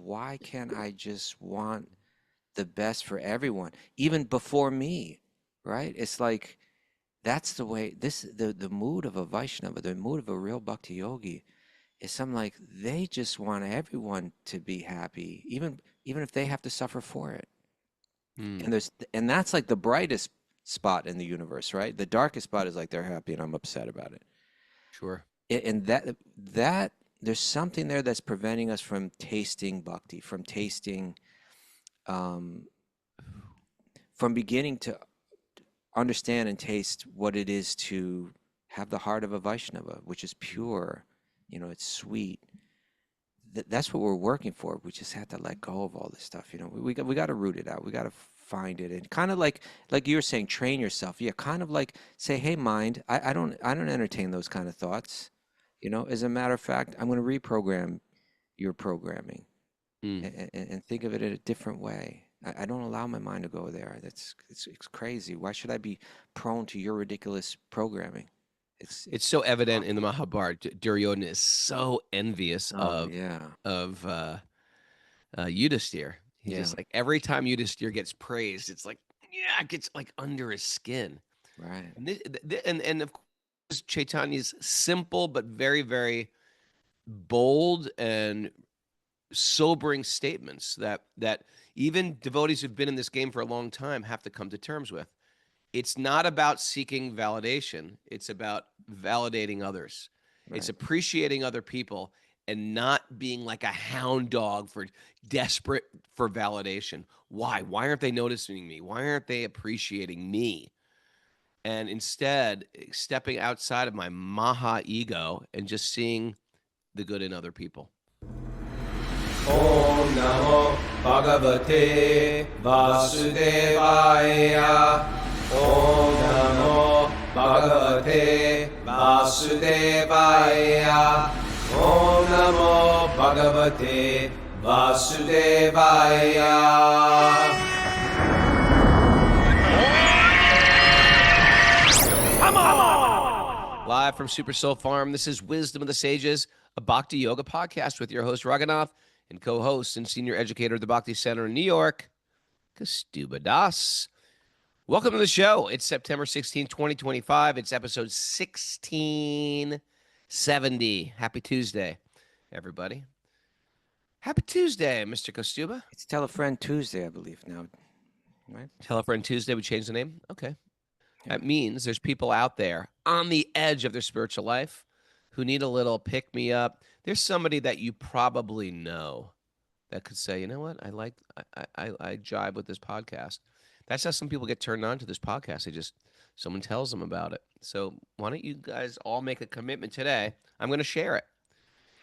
why can't I just want the best for everyone, even before me, right? It's like that's the way the mood of a Vaishnava, the mood of a real bhakti yogi is something like they just want everyone to be happy, even if they have to suffer for it. Mm. And that's like the brightest spot in the universe, right? The darkest spot is like they're happy and I'm upset about it. Sure. And that there's something there that's preventing us from tasting bhakti, from tasting, um, from beginning to understand and taste what it is to have the heart of a Vaishnava, which is pure, it's sweet. That's what we're working for. We just have to let go of all this stuff. We got to root it out. We got to find it, and kind of like you were saying, train yourself. Yeah, kind of like say, hey, mind, I don't entertain those kind of thoughts. As a matter of fact, I'm going to reprogram your programming Mm. and think of it in a different way. I don't allow my mind to go there. It's crazy. Why should I be prone to your ridiculous programming? It's so evident in the wrong. Mahabharata. Duryodhana is so envious Oh yeah, of Yudhisthira. He yeah, just like every time Yudhisthira gets praised, it's like it gets like under his skin. right. And and of course Chaitanya's simple but very very bold and sobering statements that even devotees who've been in this game for a long time have to come to terms with. It's not about seeking validation. It's about validating others. It's Right. appreciating other people and not being like a hound dog for desperate for validation. Why? Right. Why aren't they noticing me? Why aren't they appreciating me? And instead, stepping outside of my maha ego and just seeing the good in other people. Om Namo Bhagavate Vasudevaya. Om Namo Bhagavate Vasudevaya. Om Namo Bhagavate Vasudevaya. Live from Super Soul Farm, this is Wisdom of the Sages, a Bhakti Yoga podcast with your host, Raghunath, and co-host and senior educator at the Bhakti Center in New York, Kaustubha Das. Welcome to the show. It's September 16, 2025. It's episode 1670. Happy Tuesday, everybody. Happy Tuesday, Mr. Kaustubha. It's Tell a Friend Tuesday, I believe now, right? Tell a Friend Tuesday. We changed the name? Okay. Yeah. That means there's people out there on the edge of their spiritual life who need a little pick me up. There's somebody that you probably know that could say, you know what, I jibe with this podcast. That's how some people get turned on to this podcast. Someone tells them about it. So why don't you guys all make a commitment today? I'm going to share it.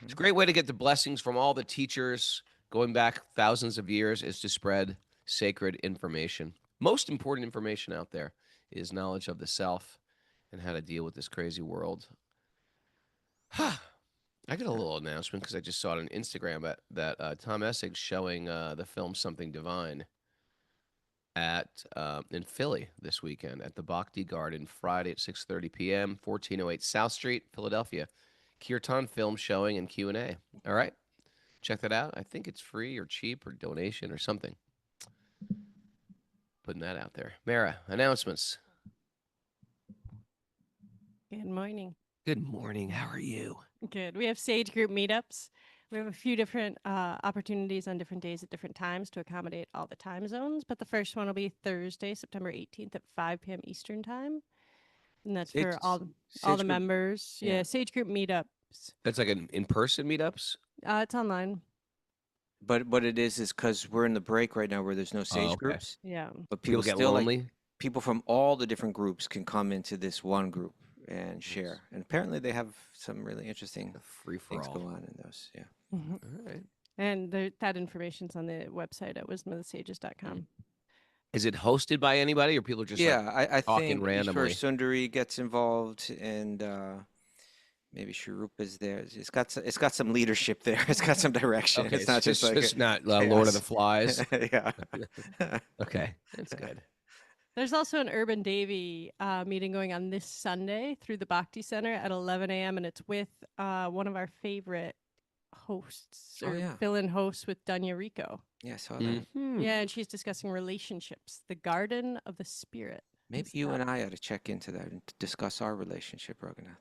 It's a great way to get the blessings from all the teachers going back thousands of years is to spread sacred information. Most important information out there is knowledge of the self and how to deal with this crazy world. I got a little announcement because I just saw it on Instagram that Tom Essig's showing the film Something Divine in Philly this weekend at the Bhakti Garden Friday at 6:30 p.m., 1408 South Street, Philadelphia. Kirtan film showing and Q&A. All right, check that out. I think it's free or cheap or donation or something. Putting that out there. Mara, announcements. Good morning. Good morning. How are you? Good. We have Sage Group meetups. We have a few different opportunities on different days at different times to accommodate all the time zones. But the first one will be Thursday, September 18th at 5 p.m. Eastern time. And that's for all the Group- members. Yeah, Sage Group meetups. That's like an in-person meetups? It's online. But what it is because we're in the break right now where there's no Sage okay. groups. Yeah. But People get still lonely? People from all the different groups can come into this one group and share. And apparently they have some really interesting Free for things all. go on in those. Yeah. All right. And that information's on the website at wisdomofthesages.com. Is it hosted by anybody or people are just I talking think randomly? Sundari gets involved and maybe Shrupa's there. It's got some leadership there. It's got some direction. Okay, It's not just like it's not Lord of the chaos. Flies. Yeah. Okay, that's good. There's also an Urban Devi meeting going on this Sunday through the Bhakti Center at 11 a.m. And it's with one of our favorite hosts Oh, or yeah. fill-in hosts with Dunya Rico. Yeah, I saw that. Mhm. Yeah, and she's discussing relationships, the garden of the spirit. Maybe you and I ought to check into that and discuss our relationship, Raghunath.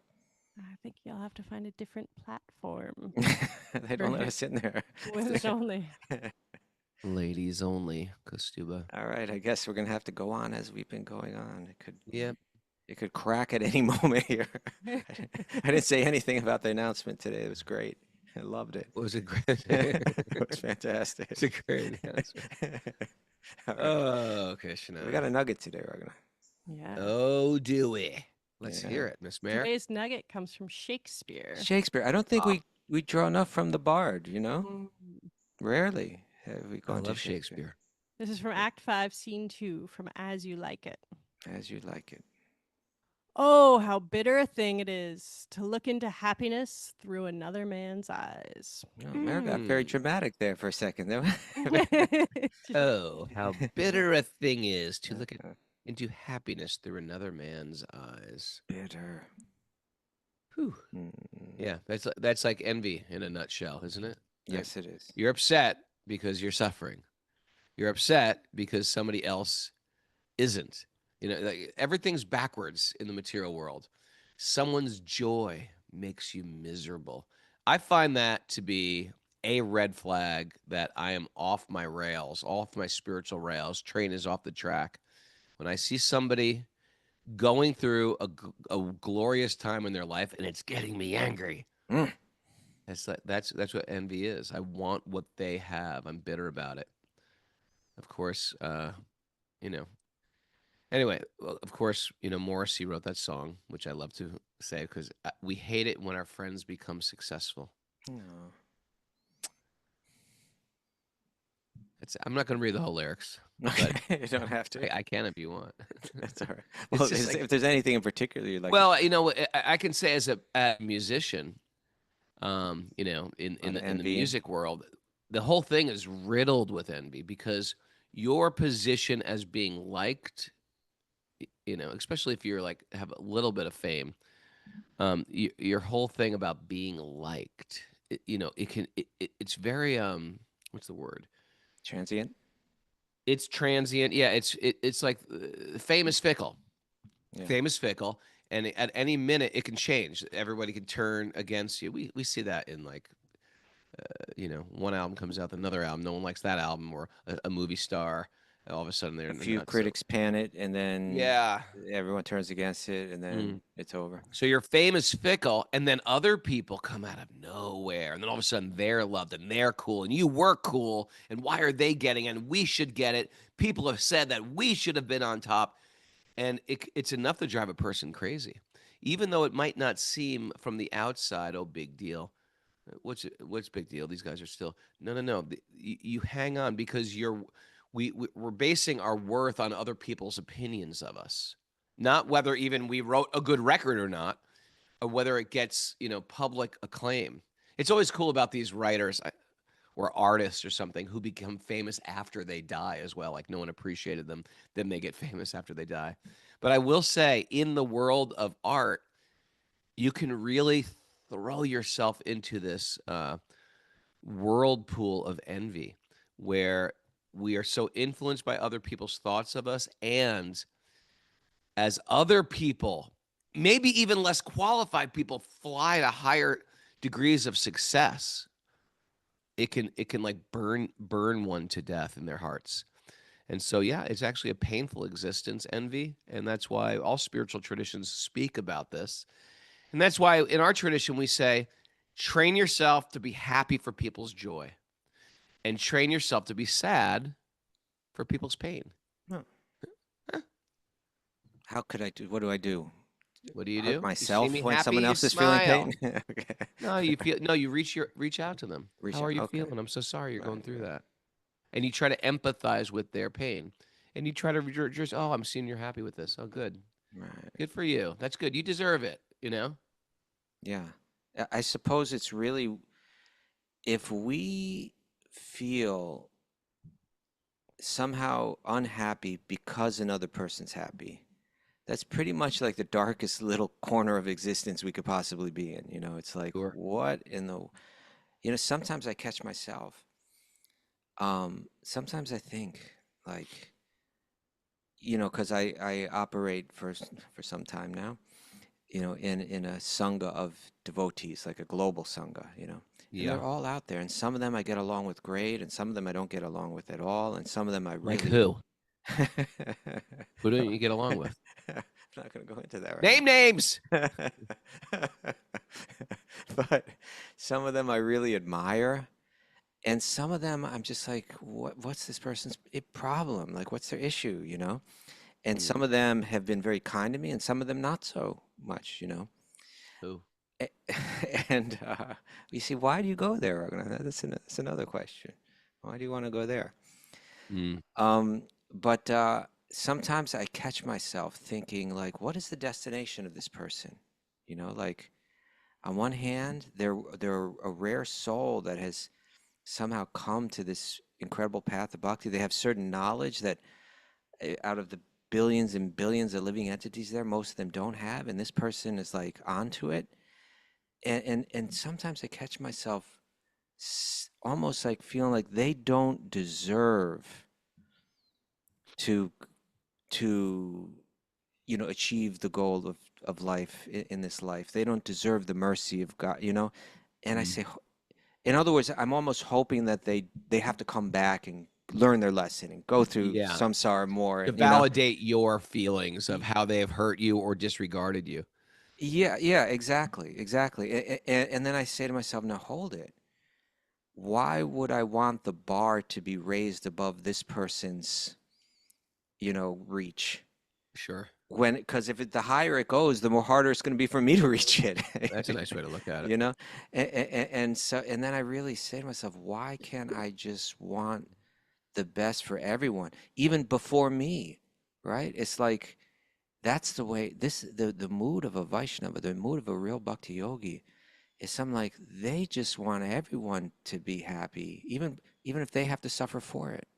I think you'll have to find a different platform. They don't let us in there. Women's only. Ladies only, Kaustubha. All right, I guess we're gonna have to go on as we've been going on. Yep. It could crack at any moment here. I didn't say anything about the announcement today. It was great. I loved it. Was it great? It was fantastic. It's a great announcement. All right. Oh, Krishna. We got a nugget today, Raghunath. Yeah. Oh, do we? Let's Yeah. hear it, Miss Mary. Today's nugget comes from Shakespeare. Shakespeare. I don't think Ah. we draw enough from the Bard, you know? Mm. Rarely have we I gone to love Shakespeare. This is from Act 5, Scene 2, from As You Like It. As you like it. Oh, how bitter a thing it is to look into happiness through another man's eyes. Oh, Mary got very Hmm. dramatic there for a second. Oh, how bitter a thing is to look into happiness through another man's eyes. Bitter. Whew. Mm, Yeah, that's like envy in a nutshell, isn't it? Yes, it is. You're upset because you're suffering. You're upset because somebody else isn't. You know, like, everything's backwards in the material world. Someone's joy makes you miserable. I find that to be a red flag that I am off my rails, off my spiritual rails. Train is off the track. When I see somebody going through a glorious time in their life and it's getting me angry. Mm. That's what envy is. I want what they have. I'm bitter about it. Of course, you know. Anyway, well, of course, you know, Morrissey wrote that song, which I love to say because we hate it when our friends become successful. No. I'm not going to read the whole lyrics. Okay, you don't have to. I can if you want. That's all right. It's Well, just like- if there's anything in particular you'd like Well, you know, I can say as a musician, you know, in On the envy. music world, the whole thing is riddled with envy because your position as being liked, you know, especially if you're like have a little bit of fame, your whole thing about being liked, you know, it's very what's the word? transient. It's transient. Yeah, it's like fame is fickle. Yeah. Fame is fickle, and at any minute it can change. Everybody can turn against you. We see that in like, you know, one album comes out, another album, no one likes that album, or a movie star, all of a sudden they're A few nuts. critics pan it, and then Yeah. everyone turns against it, and then it's over. So your fame is fickle, and then other people come out of nowhere, and then all of a sudden they're loved and they're cool, and you were cool, and why are they getting it? And we should get it. People have said that we should have been on top, and it's enough to drive a person crazy, even though it might not seem from the outside, oh, big deal. What's big deal? These guys are still no. You hang on because we're basing our worth on other people's opinions of us. Not whether even we wrote a good record or not, or whether it gets, you know, public acclaim. It's always cool about these writers or artists or something who become famous after they die as well. Like no one appreciated them, then they get famous after they die. But I will say, in the world of art, you can really throw yourself into this whirlpool of envy where we are so influenced by other people's thoughts of us, and as other people, maybe even less qualified people, fly to higher degrees of success, it can like burn one to death in their hearts. And so, yeah, it's actually a painful existence, envy, and that's why all spiritual traditions speak about this. And that's why in our tradition we say, train yourself to be happy for people's joy, and train yourself to be sad for people's pain. How could I do? What do I do? What do you Hurt do? myself You see me when happy, someone you else is feeling smile. pain? Okay. No, you reach out to them. Reach How out, are you okay. feeling? I'm so sorry you're going Right, through right. that. And you try to empathize with their pain. And you try to just, oh, I'm seeing you're happy with this. Oh, good. Right. Good for you. That's good. You deserve it, you know? Yeah. I suppose it's really if we feel somehow unhappy because another person's happy, that's pretty much like the darkest little corner of existence we could possibly be in. You know, it's like, Sure. what in the, sometimes I catch myself. Sometimes I think like, because I operate for some time now, in a sangha of devotees, like a global sangha, and Yeah. they're all out there, and some of them I get along with great, and some of them I don't get along with at all, and some of them I Like really. who? Who don't you get along with? I'm not going to go into that right Name names. now. But some of them I really admire, and some of them I'm just like, what's this person's problem? Like, what's their issue, And some of them have been very kind to me, and some of them not so much. Who? A- And you see, why do you go there, Raghunath? That's another question. Why do you want to go there? Mm. But sometimes I catch myself thinking, like, what is the destination of this person? Like, on one hand, they're a rare soul that has somehow come to this incredible path of bhakti. They have certain knowledge that out of the billions and billions of living entities there, most of them don't have, and this person is like onto it. And sometimes I catch myself almost like feeling like they don't deserve to to achieve the goal of life in this life. They don't deserve the mercy of God. And I Mm. say, in other words, I'm almost hoping that they have to come back and learn their lesson and go through Yeah. samsara more. To And, validate your feelings of how they have hurt you or disregarded you. yeah, exactly. And then I say to myself, now hold it. Why would I want the bar to be raised above this person's, reach? Sure. Because if the higher it goes, the more harder it's going to be for me to reach it. That's a nice way to look at it. And then I really say to myself, why can't I just want the best for everyone, even before me, right? It's like that's the way the mood of a Vaishnava, the mood of a real bhakti yogi is something like they just want everyone to be happy, even if they have to suffer for it.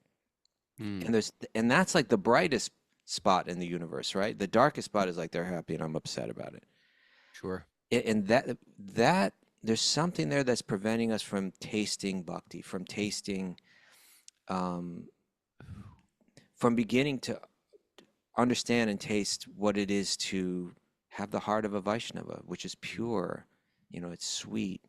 Mm. And that's like the brightest spot in the universe, right? The darkest spot is like they're happy and I'm upset about it. Sure. And that there's something there that's preventing us from tasting bhakti, from tasting, um, from beginning to understand and taste what it is to have the heart of a Vaishnava, which is pure, it's sweet.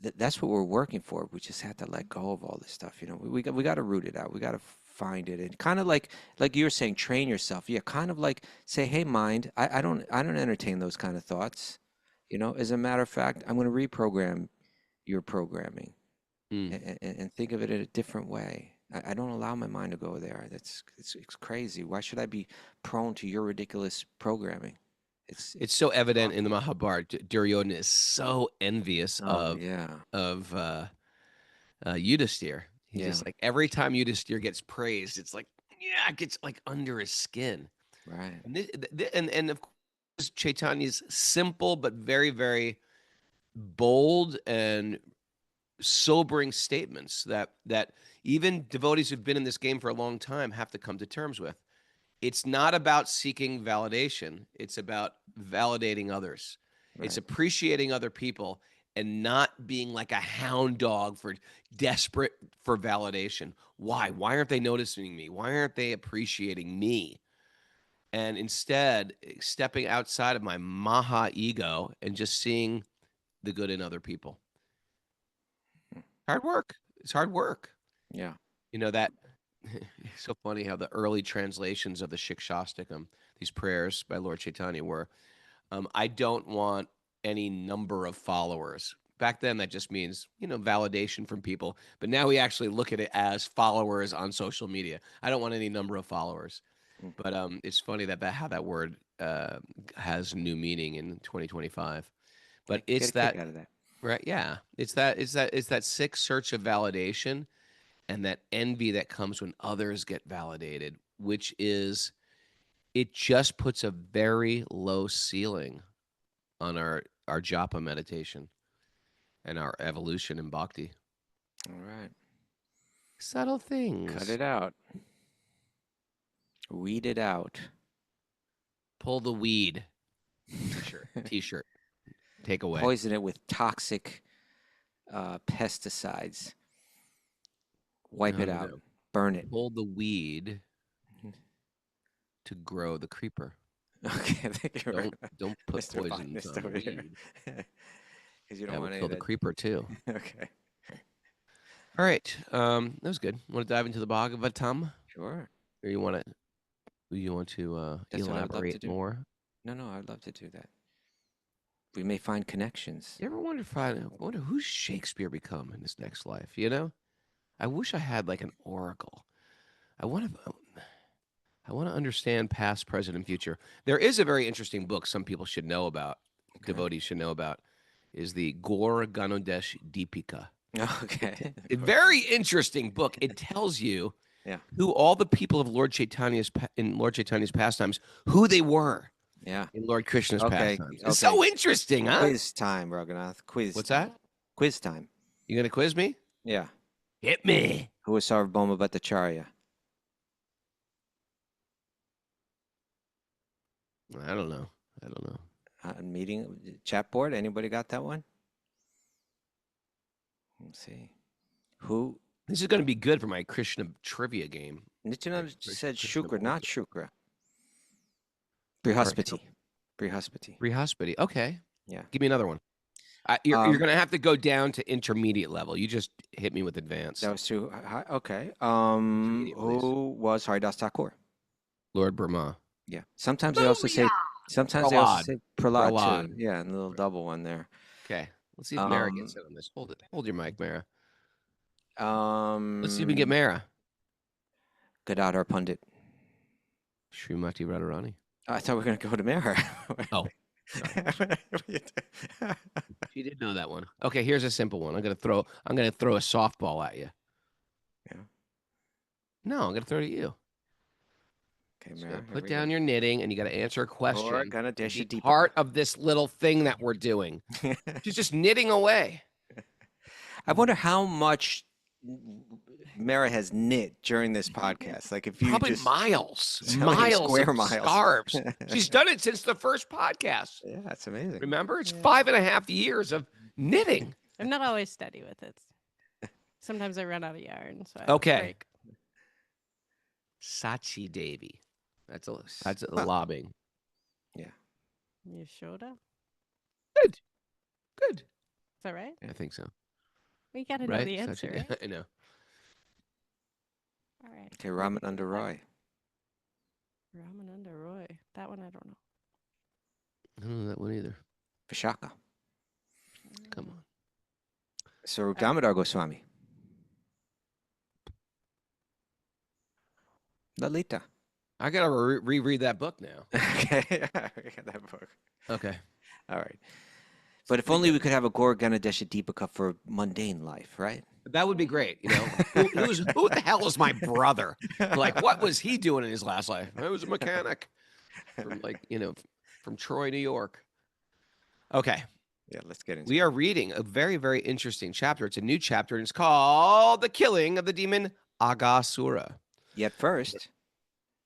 That's what we're working for. We just have to let go of all this stuff. We got to root it out. We got to find it, and kind of like you were saying, train yourself. Yeah, kind of like say, hey, mind, I don't entertain those kind of thoughts. As a matter of fact, I'm going to reprogram your programming Mm. and think of it in a different way. I don't allow my mind to go there. It's crazy. Why should I be prone to your ridiculous programming? It's so evident in the Mahabharata. Duryodhana is so envious Oh yeah, of Yudhisthira. He yeah, just like every time Yudhisthira gets praised, it's like it gets like under his skin. right. And of course Chaitanya's simple but very very bold and sobering statements that even devotees who've been in this game for a long time have to come to terms with. It's not about seeking validation. It's about validating others. It's Right. appreciating other people and not being like a hound dog for desperate for validation. Why? Why aren't they noticing me? Why aren't they appreciating me? And instead, stepping outside of my maha ego and just seeing the good in other people. Hard work. It's hard work. Yeah. That it's so funny how the early translations of the Shikshastakam, these prayers by Lord Chaitanya were, I don't want any number of followers. Back then, that just means, validation from people. But now we actually look at it as followers on social media. I don't want any number of followers. Mm. But it's funny that how that word has new meaning in 2025. But Get it's a kick that, out of that. right? Yeah. It's that sick search of validation and that envy that comes when others get validated, which is it just puts a very low ceiling on our japa meditation and our evolution in bhakti. All right. Subtle Cut things. it out. Weed it out. Pull the weed. T-shirt. Take away. Poison it with toxic pesticides. Wipe No, it no, out. no. Burn it. Pull the weed to grow the creeper. Okay, thank you, Don't put Mr. poisons Botanist on the over here. weed. Because you don't That want would any kill of the that. creeper too. Okay, All right, that was good. Want to dive into the Bhagavatam, sure. or you want to That's what I'd love to elaborate do. more? No, I'd love to do that. We may find connections. You ever wonder who's Shakespeare become in his next life? I wish I had like an oracle. I want to understand past, present, and future. There is a very interesting book some people should know about, devotees should know about, is the Gaur Ganodesh Deepika. Okay. A very interesting book. It tells you Yeah. who all the people of Lord Chaitanya's pastimes, who they were Yeah. in Lord Krishna's Okay. pastimes. It's so Okay. interesting, huh? Quiz time, Raghunath. Quiz. What's that? Quiz time. You gonna quiz me? Yeah. Hit me. Who was Sarvabhauma Bhattacharya? I don't know. Meeting chat board. Anybody got that one? Let's see. Who? This is gonna be good for my Krishna trivia game. Nityananda said Krishna Shukra, not Bhakti. Shukra. Brihaspati. Brihaspati. Brihaspati. Okay. Yeah. Give me another one. You're gonna have to go down to intermediate level. You just hit me with advanced. That was too high. Okay. Intermediate, please. Who was Haridas Thakur? Lord Brahma. Yeah. Sometimes they also say. Sometimes they also say Prahlad Prahlad. too. Yeah, and a little double one there. Okay. Let's see if Mara gets in on this. Hold it. Hold your mic, Mara. Let's see if we can get Mara. Gadadhar Pandit. Srimati Radharani. I thought we were going to go to Mara. Oh. She did know that one. Okay, here's a simple one. I'm gonna throw a softball at you. Yeah. No, I'm gonna throw it at you. Okay, So Mara. put down your knitting and you gotta answer a question. Gonna dish Be it deep. part of this little thing that we're doing. She's just knitting away. I wonder how much Mara has knit during this podcast. Like if you Probably just miles how many square of miles? scarves. She's done it since the first podcast. Yeah, that's amazing. Remember, it's Yeah. 5.5 years of knitting. I'm not always steady with it. Sometimes I run out of yarn. So I Okay. break. Sachi Devi. That's a Well, lobbing. You showed up. Good. Good. Is that right? I think so. We got to know Right? the Sachi- answer. Right? I know. All right. Okay, Ramananda Roy. Ramananda Roy. That one I don't know. I don't know that one either. Vishaka. Come on. So Damodar Goswami. Lalita. I gotta reread that book now. Okay, we got that book. Okay. All right. But if only we could have a Gaur Ganadesha Deepika for mundane life, right? That would be great. You know, who the hell is my brother? Like, what was he doing in his last life? I was a mechanic from from Troy, New York. Okay. Yeah, let's get into We are reading a very, very interesting chapter. It's a new chapter, and it's called The Killing of the Demon Aghāsura. Yet first,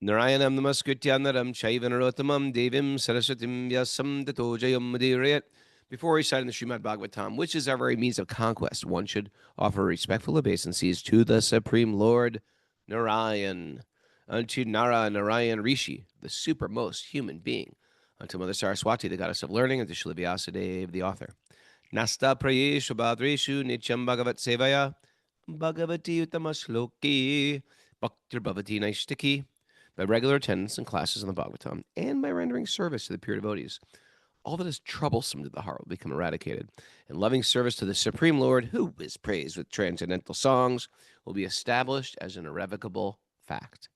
Narayanam namaskritya naram chaivanarottamam devim saraswatim vyasam tato jayam mudirayat. Before reciting the Śrīmad-Bhāgavatam, which is our very means of conquest, one should offer respectful obeisances to the Supreme Lord Narayan, unto Narayan Rishi, the supermost human being, unto Mother Saraswati, the goddess of learning, and to Srila Vyasadeva, the author. Nasta prayeshu badreshu nityam bhagavat sevaya bhagavati utamashloki bhaktir bhavati naishtiki. By regular attendance in classes on the Bhagavatam and by rendering service to the pure devotees, all that is troublesome to the heart will become eradicated, and loving service to the Supreme Lord, who is praised with transcendental songs, will be established as an irrevocable fact.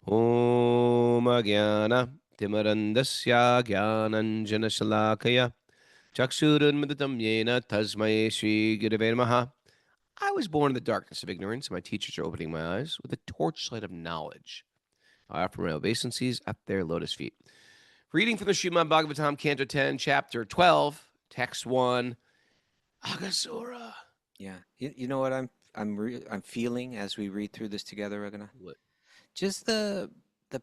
Om Agyana Timarandasya Gyananjana Shalakaya Chakshurunmadatam Yena Tasmai Shri Gurave Namaha. I was born in the darkness of ignorance, and my teachers are opening my eyes with the torchlight of knowledge. I offer my obeisances at their lotus feet. Reading from the Śrīmad-Bhāgavatam, Canto 10, Chapter 12, Text 1, Aghāsura. yeah, you know what I'm feeling as we read through this together, Raghunath? What? Just the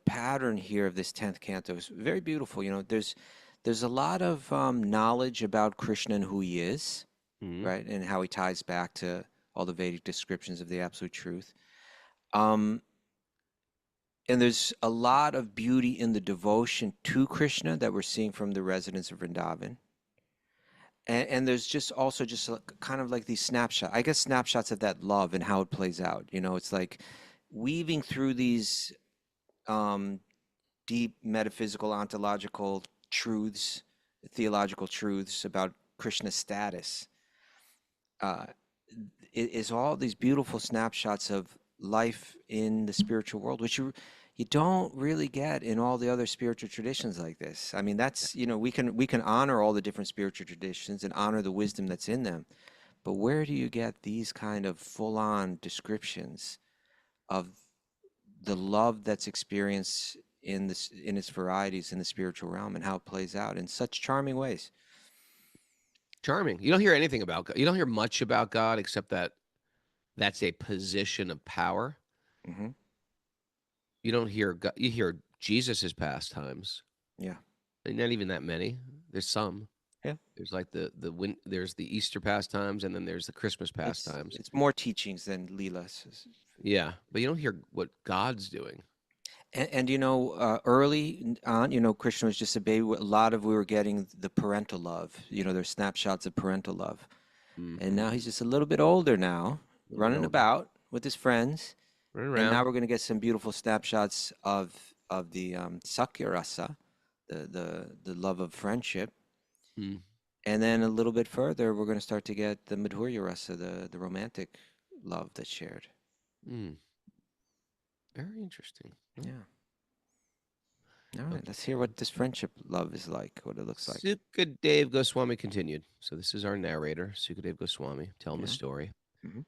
pattern here of this 10th canto is very beautiful. You know, there's a lot of knowledge about Krishna and who he is, Mhm. right? And how he ties back to all the Vedic descriptions of the absolute truth. Um, and there's a lot of beauty in the devotion to Krishna that we're seeing from the residents of Vrindavan. And there's just also just kind of like these snapshots, I guess snapshots of that love and how it plays out. You know, it's like weaving through these um, deep metaphysical, ontological truths, theological truths about Krishna's status. Uh, is all these beautiful snapshots of life in the spiritual world, which you don't really get in all the other spiritual traditions like this. I mean, that's, you know, we can honor all the different spiritual traditions and honor the wisdom that's in them, but where do you get these kind of full-on descriptions of the love that's experienced in this, in its varieties in the spiritual realm, and how it plays out in such charming ways? Charming. You don't hear anything about God. You don't hear much about God except that that's a position of power. Hmm. You don't hear God. You hear Jesus's pastimes. Yeah. And not even that many. There's some. Yeah. There's like there's the Easter pastimes, and then there's the Christmas pastimes. It's more teachings than leelas. Yeah, but you don't hear what God's doing. And you know, early on, you know, Krishna was just a baby. A lot of we were getting the parental love. You know, there's snapshots of parental love. And Mhm. now he's just a little bit older now, A little bit running older. about with his friends. Run And around. now we're going to get some beautiful snapshots of the Sakya rasa, the love of friendship. Mm. And then a little bit further, we're going to start to get the Madhurya rasa, the romantic love that's shared. Mm. Very interesting. Yeah. All right, let's hear what this friendship love is like, what it looks like. Sukadev Goswami continued. So this is our narrator, Sukadev Goswami, telling the Yeah. story. Mhm.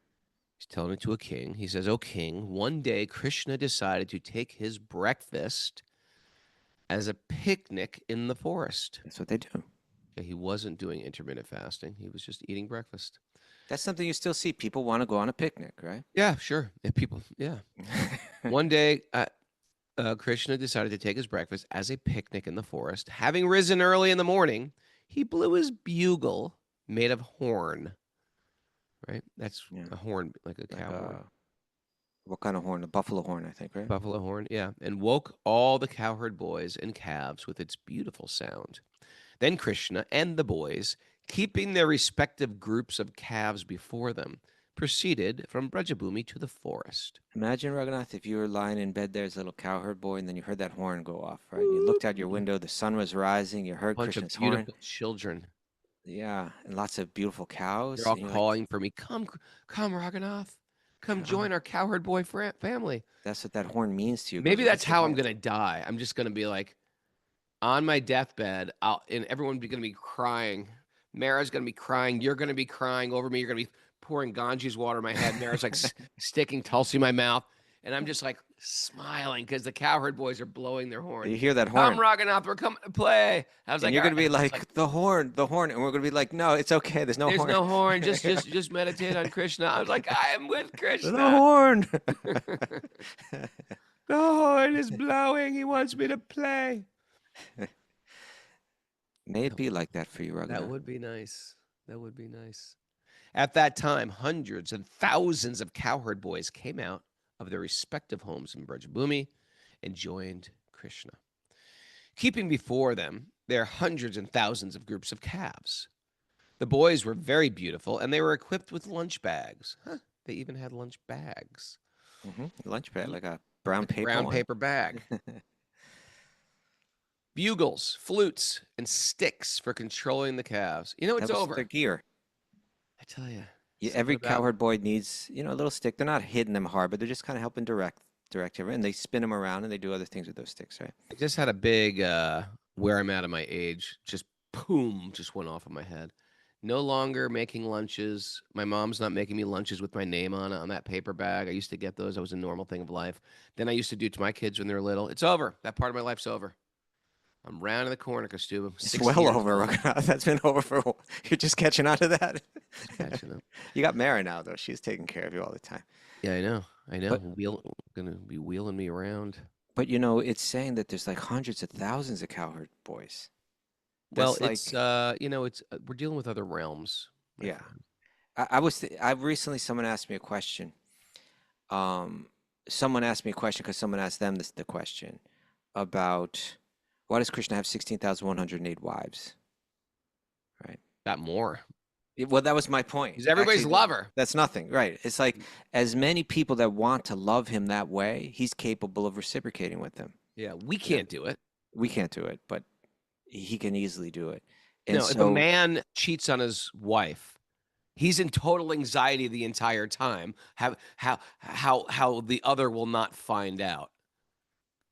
He's telling it to a king. He says, "O king, one day Krishna decided to take his breakfast as a picnic in the forest." That's what they do. Okay, he wasn't doing intermittent fasting. He was just eating breakfast. That's something you still see. People want to go on a picnic, right? Yeah, sure. If people, yeah. One day, Krishna decided to take his breakfast as a picnic in the forest. Having risen early in the morning, he blew his bugle made of horn. Right? That's Yeah. a horn, like a Like cow horn. what kind of horn? A buffalo horn, I think, right? Buffalo horn, yeah. And woke all the cowherd boys and calves with its beautiful sound. Then Krishna and the boys, keeping their respective groups of calves before them, proceeded from Brajabhumi to the forest. Imagine, Raghunath, if you were lying in bed there as a little cowherd boy, and then you heard that horn go off, right? You looked out your window, the sun was rising, you heard Bunch of Krishna's horn. beautiful children. Yeah, and lots of beautiful cows. They're all and you're like, calling for me. Come, Raghunath. Come join our cowherd boy family. that's what that horn means to you. Maybe goes that's with how the I'm head. gonna die. I'm just gonna be like on my deathbed, and everyone gonna be crying. Mara's gonna be crying. You're gonna be crying over me. You're gonna be pouring Ganges water in my head. Mara's like sticking Tulsi in my mouth, and I'm just like smiling because the cowherd boys are blowing their horn. You hear that horn, Come, Raghunath, we're coming to play. I was and like, you're "All gonna be right." It's like, the horn, and we're gonna be like, no, it's okay. There's no There's horn. no horn. Just meditate on Krishna. I was like, I am with Krishna. The horn. The horn is blowing. He wants me to play. May it be like that for you, Raghunath. That would be nice. That would be nice. At that time, hundreds and thousands of cowherd boys came out of their respective homes in Brajabhumi and joined Krishna, keeping before them their hundreds and thousands of groups of calves. The boys were very beautiful, and they were equipped with lunch bags. Huh, they even had lunch bags. Lunch bag, like a brown paper Brown one. paper bag. Bugles, flutes, and sticks for controlling the calves. You know, it's That was over. their gear. I tell you. Every cowherd boy needs, a little stick. They're not hitting them hard, but they're just kind of helping direct him, and they spin them around and they do other things with those sticks, right? I just had a big where I'm at in my age, just boom, just went off of my head. No longer making lunches. My mom's not making me lunches with my name on that paper bag. I used to get those. That was a normal thing of life. Then I used to do it to my kids when they were little. It's over. That part of my life's over. I'm round in the corner, Kaustubha. It's well over, Raghunath. That's been over for a while. You're just catching on to that. Catching up. You got Mara now, though. She's taking care of you all the time. Yeah, I know. But- Gonna be wheeling me around. But, it's saying that there's like hundreds of thousands of cowherd boys. Well, That's it's it's we're dealing with other realms. my Yeah. friend. I recently, someone asked me a question. Someone asked me a question because someone asked them the question about why does Krishna have 16,108 wives? Right. Got more. Well, that was my point. He's everybody's Actually, lover. that's nothing, right? It's like as many people that want to love him that way, he's capable of reciprocating with them. Yeah, we You know, can't do it. we can't do it, but he can easily do it. And No, if a so, man cheats on his wife, he's in total anxiety the entire time. How the other will not find out.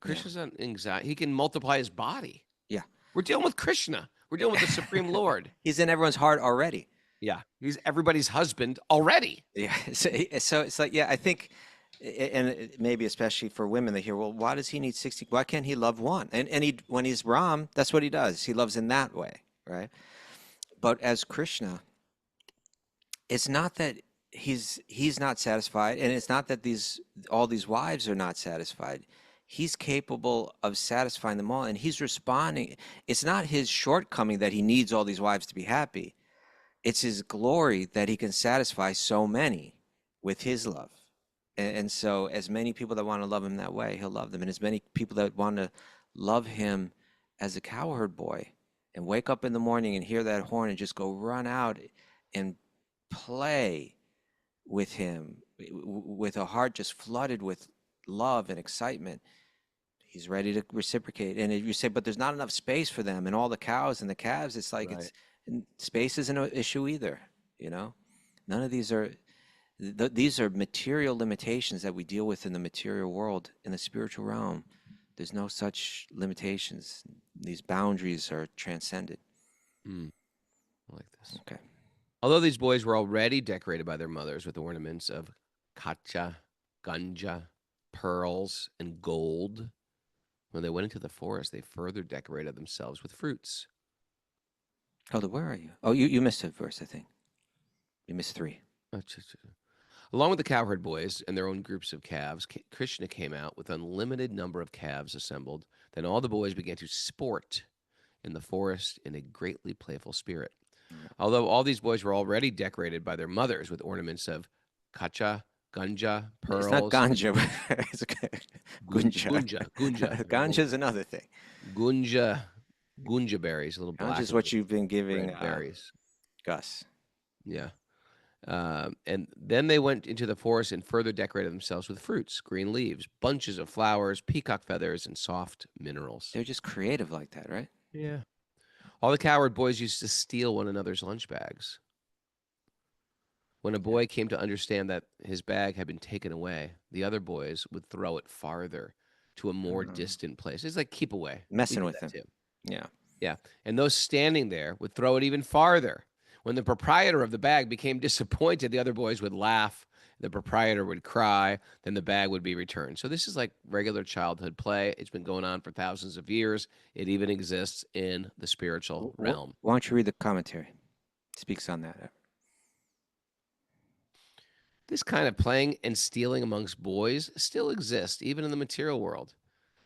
yeah, Krishna's on anxiety. He can multiply his body. yeah, We're dealing with Krishna. We're dealing with the Supreme Lord. he's in everyone's heart already. Yeah, he's everybody's husband already. Yeah. So it's like, yeah, I think, and maybe especially for women, they hear, well, why does he need 60? Why can't he love one? And he, when he's Ram, that's what he does. He loves in that way, right? But as Krishna, it's not that he's not satisfied, and it's not that all these wives are not satisfied. He's capable of satisfying them all, and he's responding. It's not his shortcoming that he needs all these wives to be happy. It's his glory that he can satisfy so many with his love. And so as many people that want to love him that way, he'll love them. And as many people that want to love him as a cowherd boy and wake up in the morning and hear that horn and just go run out and play with him with a heart just flooded with love and excitement, he's ready to reciprocate. And if you say, but there's not enough space for them and all the cows and the calves, it's like Right. space isn't an issue either, None of these are these are material limitations that we deal with in the material world. In the spiritual realm, there's no such limitations. These boundaries are transcended. Mm, I like this. Okay. Although these boys were already decorated by their mothers with ornaments of kacha, ganja, pearls, and gold, when they went into the forest, they further decorated themselves with fruits. Where are you? Oh, you missed a verse, I think. You missed 3. Along with the cowherd boys and their own groups of calves, Krishna came out with unlimited number of calves assembled. Then all the boys began to sport in the forest in a greatly playful spirit. Although all these boys were already decorated by their mothers with ornaments of kacha, ganja, pearls. It's not ganja. It's okay. Gunja. Gunja. Ganja is another thing. Gunja berries, little black. Ganja is what you've been giving red berries. Gus. Yeah. And then they went into the forest and further decorated themselves with fruits, green leaves, bunches of flowers, peacock feathers, and soft minerals. They're just creative like that, right? Yeah. All the cowherd boys used to steal one another's lunch bags. When a boy came to understand that his bag had been taken away, the other boys would throw it farther to a more distant place. It's like keep away. Messing We with did them. that too. Yeah. Yeah. And those standing there would throw it even farther. When the proprietor of the bag became disappointed, the other boys would laugh. The proprietor would cry. Then the bag would be returned. So this is like regular childhood play. It's been going on for thousands of years. It even exists in the spiritual realm. Why don't you read the commentary? It speaks on that. This kind of playing and stealing amongst boys still exists even in the material world,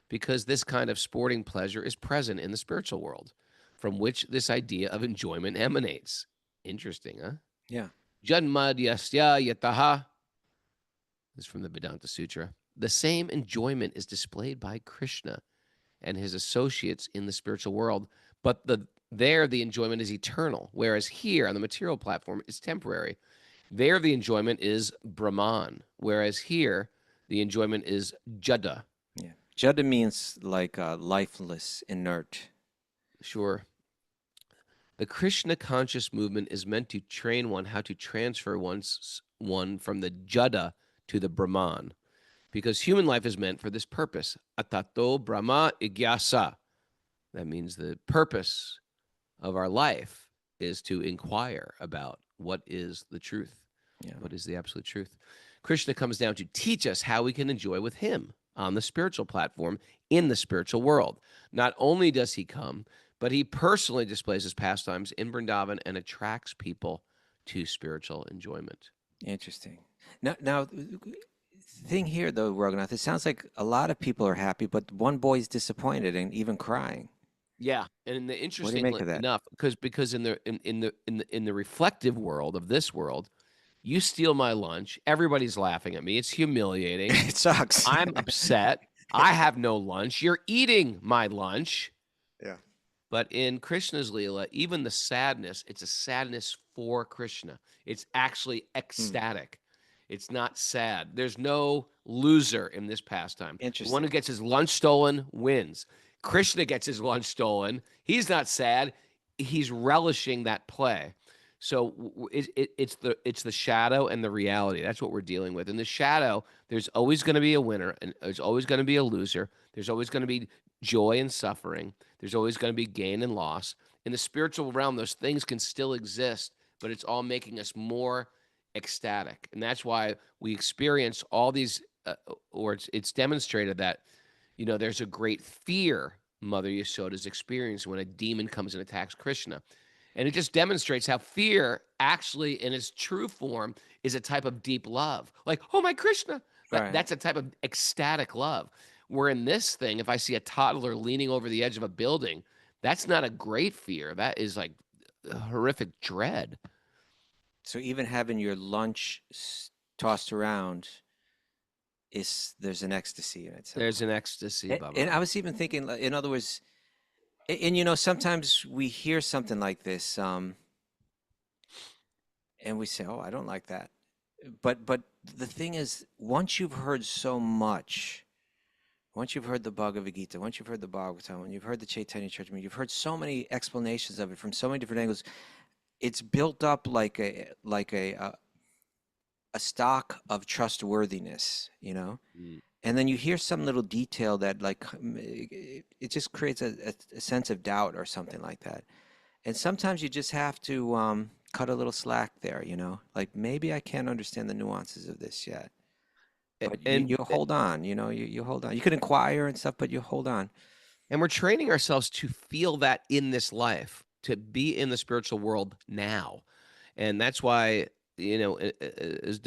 because this kind of sporting pleasure is present in the spiritual world, from which this idea of enjoyment emanates. Interesting, huh? Yeah. Janmadyasya yataha. This is from the Vedanta Sutra. The same enjoyment is displayed by Krishna and his associates in the spiritual world, but there the enjoyment is eternal, whereas here on the material platform it's temporary. There the enjoyment is Brahman, whereas here the enjoyment is Jada. Yeah. Jada means like lifeless, inert. Sure. The Krishna conscious movement is meant to train one how to transfer one from the Jada to the Brahman, because human life is meant for this purpose. Atato Brahma Igyasa. That means the purpose of our life is to inquire about what is the truth. Yeah. What is the absolute truth? Krishna comes down to teach us how we can enjoy with him on the spiritual platform in the spiritual world. Not only does he come, but he personally displays his pastimes in Vrindavan and attracts people to spiritual enjoyment. Interesting. Now, thing here though, Raghunath, it sounds like a lot of people are happy, but one boy's disappointed and even crying. Yeah, and What do you make interestingly of that? enough, because in the reflective world of this world, you steal my lunch, everybody's laughing at me. It's humiliating. It sucks. I'm upset. I have no lunch. You're eating my lunch. Yeah. But in Krishna's Leela, even the sadness, it's a sadness for Krishna. It's actually ecstatic. It's not sad. There's no loser in this pastime. The one who Interesting. gets his lunch stolen wins. Krishna gets his lunch stolen. He's not sad. He's relishing that play. So it's the shadow and the reality. That's what we're dealing with. In the shadow, there's always going to be a winner and there's always going to be a loser. There's always going to be joy and suffering. There's always going to be gain and loss. In the spiritual realm, those things can still exist, but it's all making us more ecstatic. And that's why we experience all these, or it's demonstrated that, there's a great fear Mother Yasoda is experiencing when a demon comes and attacks Krishna. And it just demonstrates how fear actually in its true form is a type of deep love. Like, oh my Krishna, Right. that's a type of ecstatic love. Where in this thing, if I see a toddler leaning over the edge of a building, that's not a great fear. That is like a horrific dread. So even having your lunch tossed around there's an ecstasy in it. There's an ecstasy, And Baba. I was even thinking, in other words, and sometimes we hear something like this, and we say, "Oh, I don't like that." But the thing is, once you've heard so much, once you've heard the Bhagavad Gita, once you've heard the Bhagavatam, when you've heard the Chaitanya Charitamrita, you've heard so many explanations of it from so many different angles. It's built up like a stock of trustworthiness, Mm. and then you hear some little detail that it just creates a sense of doubt or something like that. And sometimes you just have to cut a little slack there, like maybe I can't understand the nuances of this yet, but And you hold on, you hold on. You could inquire and stuff, but you hold on. and we're training ourselves to feel that in this life, to be in the spiritual world now. And that's why, as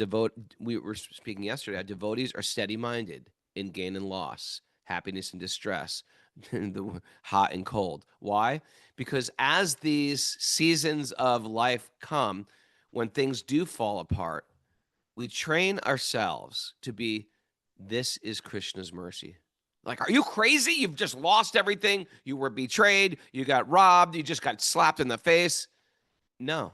we were speaking yesterday, our devotees are steady-minded in gain and loss, happiness and distress, the hot and cold. Why? Because as these seasons of life come, when things do fall apart, we train ourselves to be, this is Krishna's mercy. Like, are you crazy? You've just lost everything. You were betrayed. You got robbed. You just got slapped in the face. No,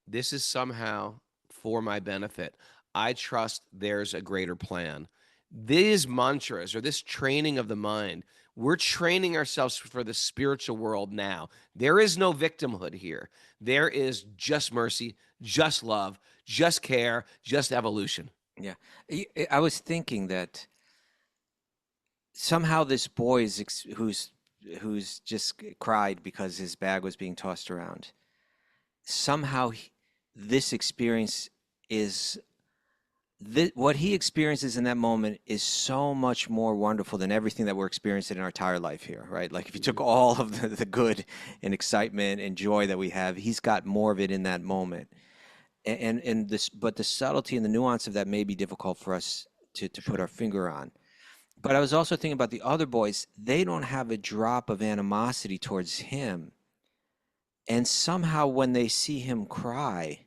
this is somehow for my benefit. I trust there's a greater plan. These mantras or this training of the mind, we're training ourselves for the spiritual world now. There is no victimhood here. There is just mercy, just love, just care, just evolution. Yeah. I was thinking that somehow this boy who's just cried because his bag was being tossed around, somehow this experience is what he experiences in that moment is so much more wonderful than everything that we're experiencing in our entire life here, right? Like if you took all of the good and excitement and joy that we have, he's got more of it in that moment. And but the subtlety and the nuance of that may be difficult for us to put our finger on. But I was also thinking about the other boys. They don't have a drop of animosity towards him. And somehow when they see him cry,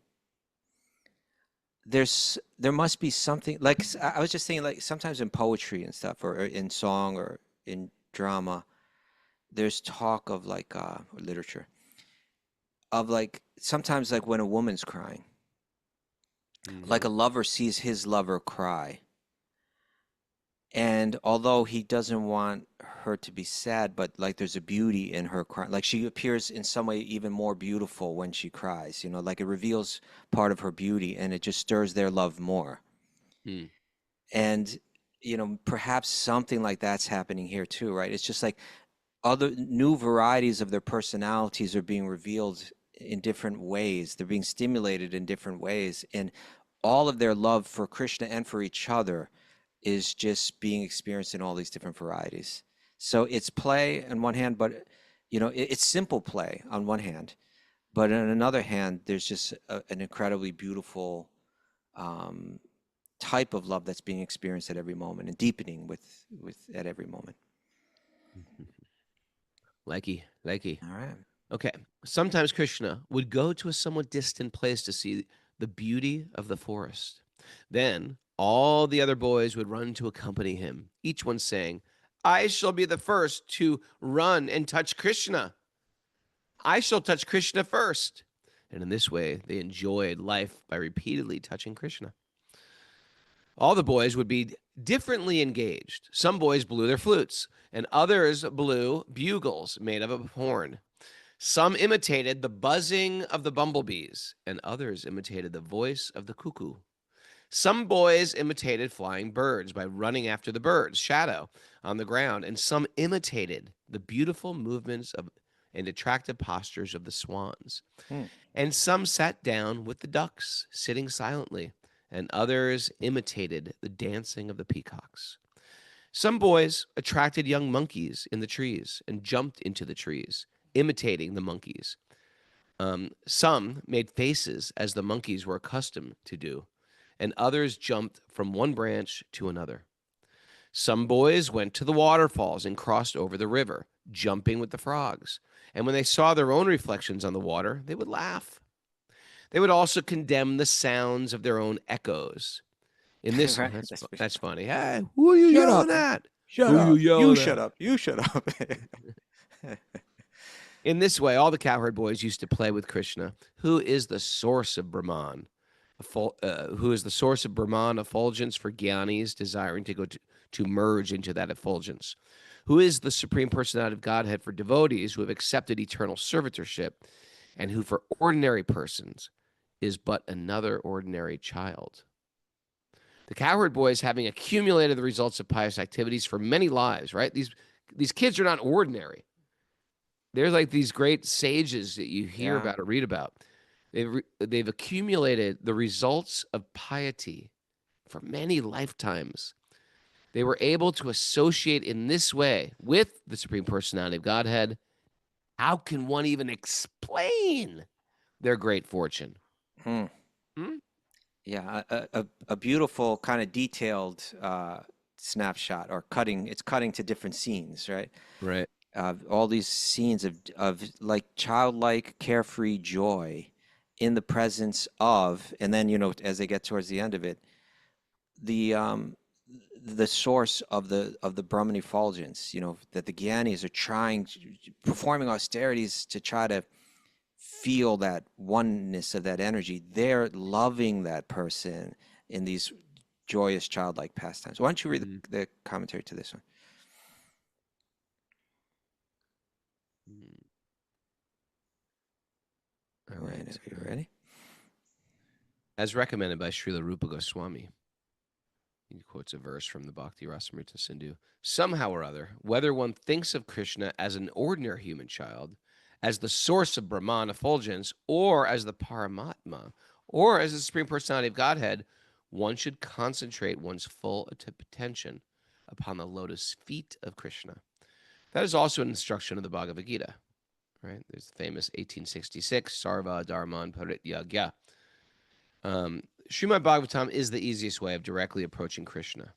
there must be something, like I was just thinking, like sometimes in poetry and stuff, or in song or in drama, there's talk of like or literature of like sometimes like when a woman's crying, like a lover sees his lover cry. And although he doesn't want her to be sad, but like there's a beauty in her cry. Like she appears in some way even more beautiful when she cries, like it reveals part of her beauty and it just stirs their love more. Hmm. And, perhaps something like that's happening here too, right? It's just like other new varieties of their personalities are being revealed in different ways. They're being stimulated in different ways. And all of their love for Krishna and for each other is just being experienced in all these different varieties. So it's play on one hand, but it's simple play on one hand, but on another hand, there's just an incredibly beautiful type of love that's being experienced at every moment and deepening with at every moment. Likey. All right. Okay. Sometimes Krishna would go to a somewhat distant place to see the beauty of the forest. Then all the other boys would run to accompany him, each one saying, I shall be the first to run and touch Krishna. I shall touch Krishna first. And in this way, they enjoyed life by repeatedly touching Krishna. All the boys would be differently engaged. Some boys blew their flutes, and others blew bugles made of a horn. Some imitated the buzzing of the bumblebees, and others imitated the voice of the cuckoo. Some boys imitated flying birds by running after the bird's shadow on the ground, and some imitated the beautiful movements of and attractive postures of the swans. And some sat down with the ducks, sitting silently, and others imitated the dancing of the peacocks. Some boys attracted young monkeys in the trees and jumped into the trees, imitating the monkeys. Some made faces as the monkeys were accustomed to do, and others jumped from one branch to another. Some boys went to the waterfalls and crossed over the river, jumping with the frogs. And when they saw their own reflections on the water, they would laugh. They would also condemn the sounds of their own echoes. In this, Right, that's funny. Hey, who are you Shut yelling up. at? Shut Who up. you yelling You at? shut up. You shut up. In this way, all the cowherd boys used to play with Krishna, who is the source of Brahman, effulgence for Gyanis desiring to go to merge into that effulgence, who is the Supreme Personality of Godhead for devotees who have accepted eternal servitorship, and who for ordinary persons is but another ordinary child. The cowherd boys, having accumulated the results of pious activities for many lives, right? These kids are not ordinary. They're like these great sages that you hear about or read about. They've accumulated the results of piety for many lifetimes. They were able to associate in this way with the Supreme Personality of Godhead. How can one even explain their great fortune? Yeah, a beautiful kind of detailed snapshot or cutting. It's cutting to different scenes, right? Right. All these scenes of like childlike, carefree joy in the presence of, and then as they get towards the end of it, the source of the Brahman effulgence. That the Gyanis are performing austerities to try to feel that oneness of that energy. They're loving that person in these joyous childlike pastimes. Why don't you read the commentary to this one? All right, are you ready? As recommended by Srila Rupa Goswami, he quotes a verse from the Bhakti Rasamrita Sindhu. Somehow or other, whether one thinks of Krishna as an ordinary human child, as the source of Brahman effulgence, or as the Paramatma, or as the Supreme Personality of Godhead, one should concentrate one's full attention upon the lotus feet of Krishna. That is also an instruction of the Bhagavad Gita. Right? There's the famous 1866 Sarva Dharman Parityagya. Śrīmad-Bhāgavatam is the easiest way of directly approaching Krishna.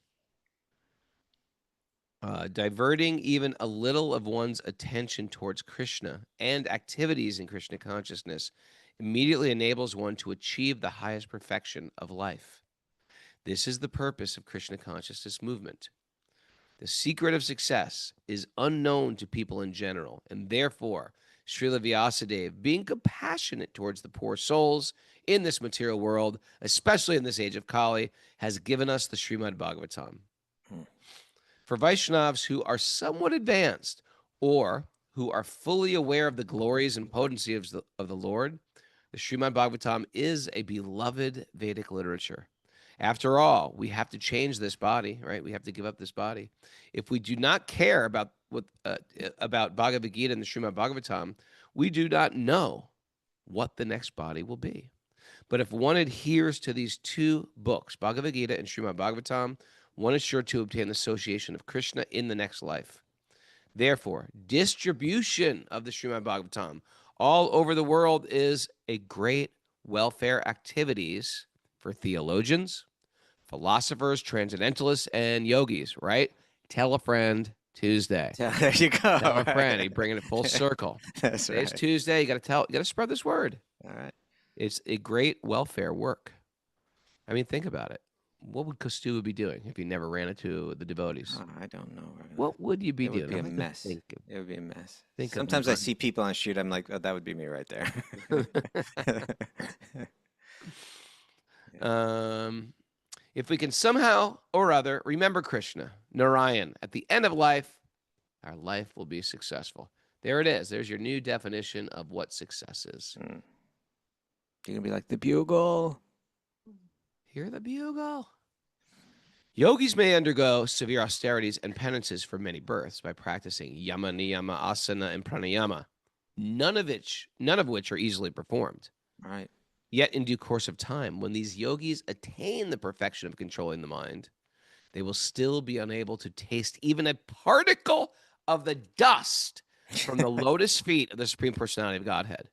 Diverting even a little of one's attention towards Krishna and activities in Krishna consciousness immediately enables one to achieve the highest perfection of life. This is the purpose of Krishna consciousness movement. The secret of success is unknown to people in general, and therefore, Srila Vyasadeva, being compassionate towards the poor souls in this material world, especially in this age of Kali, has given us the Śrīmad-Bhāgavatam. For Vaishnavas who are somewhat advanced or who are fully aware of the glories and potency of the Lord, the Śrīmad-Bhāgavatam is a beloved Vedic literature. After all, we have to change this body, right? We have to give up this body. If we do not care about Bhagavad Gita and the Śrīmad-Bhāgavatam, we do not know what the next body will be. But if one adheres to these two books, Bhagavad Gita and Śrīmad-Bhāgavatam, one is sure to obtain the association of Krishna in the next life. Therefore, distribution of the Śrīmad-Bhāgavatam all over the world is a great welfare activities for theologians, philosophers, transcendentalists, and yogis, right? Tell a friend, Tuesday. There you go. Tell a right. friend. You're bringing it full circle. That's Today's right. Tuesday. You got to spread this word. All right. It's a great welfare work. I mean, think about it. What would Kaustubha be doing if he never ran into the devotees? I don't know. Raghunath. What would you be It doing? would be I a like to mess. think It would be a mess. Think of Sometimes I Martin. see people on the street. I'm like, oh, that would be me right there. If we can somehow or other remember Krishna, Narayan, at the end of life, our life will be successful. There it is. There's your new definition of what success is. You're gonna be like the bugle. Hear the bugle. Yogis may undergo severe austerities and penances for many births by practicing yama, niyama, asana, and pranayama, none of which are easily performed. All right. Yet in due course of time, when these yogis attain the perfection of controlling the mind, they will still be unable to taste even a particle of the dust from the lotus feet of the Supreme Personality of Godhead.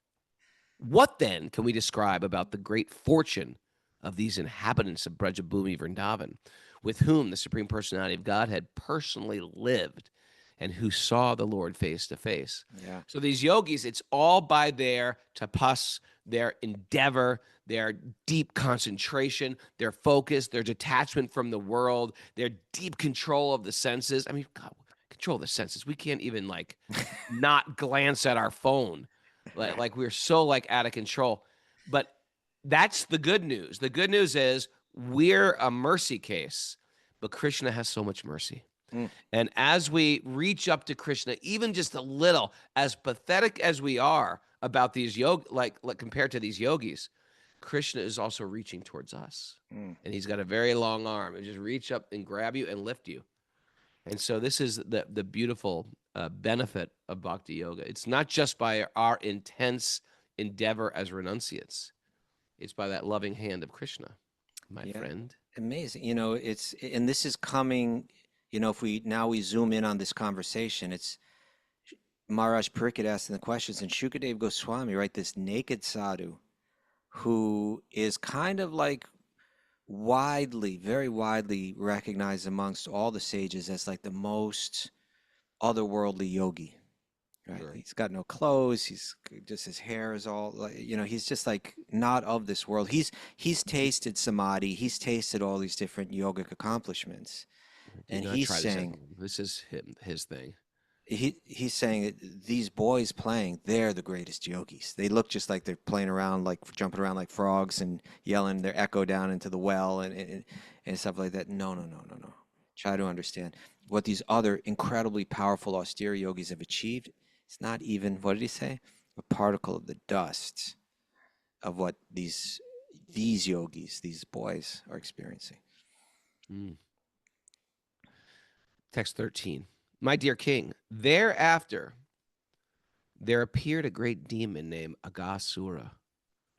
What then can we describe about the great fortune of these inhabitants of Brajabhumi Vrindavan, with whom the Supreme Personality of Godhead personally lived and who saw the Lord face to face? Yeah. So these yogis, it's all by their tapas, their endeavor, their deep concentration, their focus, their detachment from the world, their deep control of the senses. I mean, God, control the senses. We can't even like not glance at our phone. Like we're so like out of control. But that's the good news. The good news is we're a mercy case, but Krishna has so much mercy. And as we reach up to Krishna, even just a little, as pathetic as we are about these like compared to these yogis, Krishna is also reaching towards us. And he's got a very long arm and just reach up and grab you and lift you. And so this is the beautiful benefit of bhakti yoga. It's not just by our intense endeavor as renunciates. It's by that loving hand of Krishna, my friend. Amazing. You know, and this is coming, you know, if we zoom in on this conversation, it's Maharaj Pariksit asking the questions, and Shukadev Goswami, right, this naked sadhu who is kind of like very widely recognized amongst all the sages as like the most otherworldly yogi. Right. Sure. He's got no clothes. He's just, his hair is all like, you know, he's just like not of this world. He's tasted samadhi. He's tasted all these different yogic accomplishments. And he's saying, this is his thing. He's saying that these boys playing, they're the greatest yogis. They look just like they're playing around, like jumping around like frogs and yelling their echo down into the well and stuff like that. No. Try to understand what these other incredibly powerful austere yogis have achieved. It's not even, what did he say? A particle of the dust of what these yogis, these boys are experiencing. Text 13. My dear king, thereafter there appeared a great demon named Agha-sura,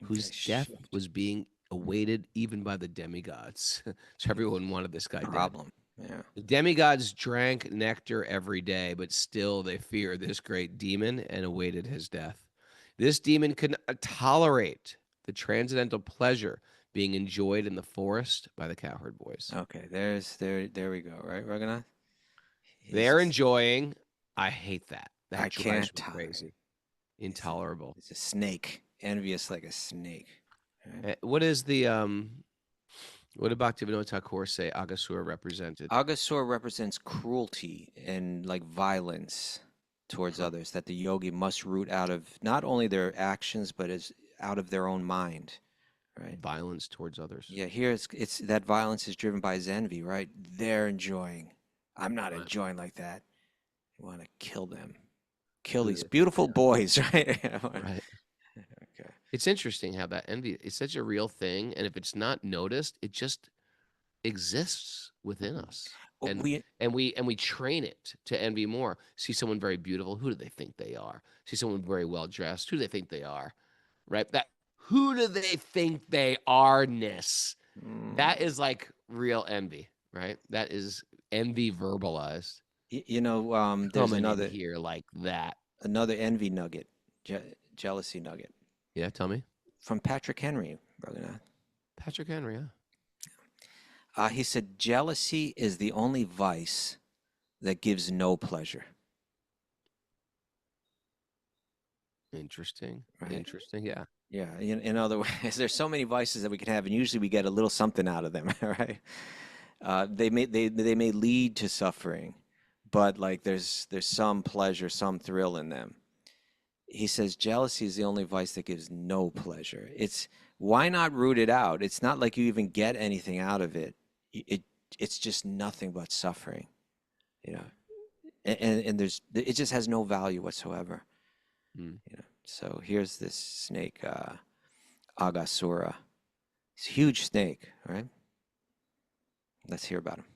whose death was being awaited even by the demigods. So everyone wanted this guy dead. Yeah. The demigods drank nectar every day, but still they feared this great demon and awaited his death. This demon could not tolerate the transcendental pleasure being enjoyed in the forest by the cowherd boys. Okay, there we go, right, Raghunath? They're enjoying. I hate that. That I drives can't me crazy. Intolerable. It's a snake, envious like a snake. Right? What is the what did Bhaktivinoda Thakur say Agha-sura represented? Agha-sura represents cruelty and like violence towards others that the yogi must root out of not only their actions but as out of their own mind, right? Violence towards others. Yeah, here it's that violence is driven by his envy, right? They're enjoying. I'm not enjoying like that. You want to kill them. Kill these beautiful boys, right? Right. Okay. It's interesting how that envy is such a real thing, and if it's not noticed, it just exists within us. And we train it to envy more. See someone very beautiful, who do they think they are? See someone very well dressed, who do they think they are? Right? That who do they think they are-ness? That is like real envy, right? That is envy verbalized. You know, there's another here like that. Another envy nugget, jealousy nugget. Yeah, tell me. From Patrick Henry, Raghunath. Patrick Henry, He said, jealousy is the only vice that gives no pleasure. Interesting. Right. Interesting. Yeah. Yeah. In other words, there's so many vices that we can have, and usually we get a little something out of them, right? They may lead to suffering, but like there's some pleasure, some thrill in them. He says jealousy is the only vice that gives no pleasure. It's why not root it out? It's not like you even get anything out of it. It's just nothing but suffering, you know. And it just has no value whatsoever, Mm. you know. So here's this snake, Aghāsura. He's a huge snake, right? Let's hear about him.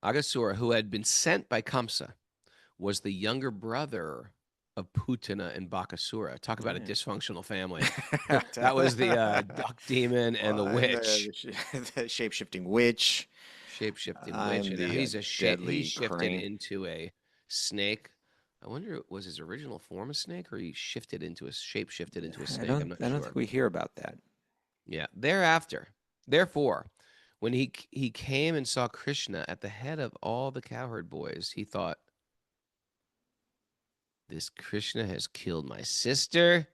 Aghāsura, who had been sent by Kamsa, was the younger brother of Putana and Bhakti. Talk about a Yeah. dysfunctional family. That was the duck demon and the witch. The shape-shifting witch. Shape-shifting I'm witch. And now the he's deadly he shifted crane. into a snake. I wonder, was his original form a snake, or he shifted into a shifted into a snake? I'm not I don't sure. think we hear about that. Yeah. Therefore, when he came and saw Krishna at the head of all the cowherd boys, he thought, this Krishna has killed my sister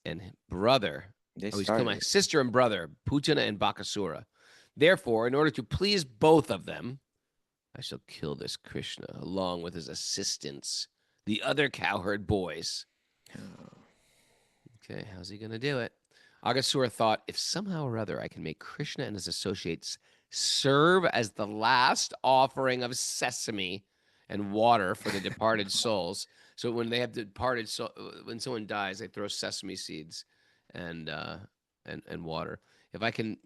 and brother. He's killed my sister and brother, Putana and Bhakti. Therefore, in order to please both of them, I shall kill this Krishna along with his assistants, the other cowherd boys. Okay, how's he going to do it? Aghāsura thought, if somehow or other I can make Krishna and his associates serve as the last offering of sesame and water for the departed souls. So when they have departed, when someone dies, they throw sesame seeds and water. If I can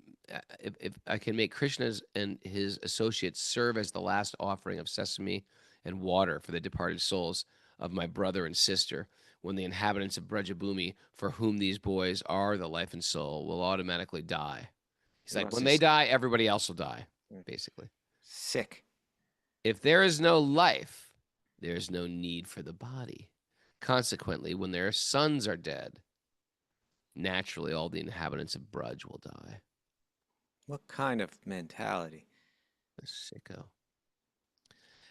make Krishna's and his associates serve as the last offering of sesame and water for the departed souls of my brother and sister, when the inhabitants of Brajabhumi, for whom these boys are the life and soul, will automatically die. He's like, when they die, everybody else will die, basically. Sick. If there is no life, there is no need for the body. Consequently, when their sons are dead, naturally all the inhabitants of Braj will die. What kind of mentality? A sicko.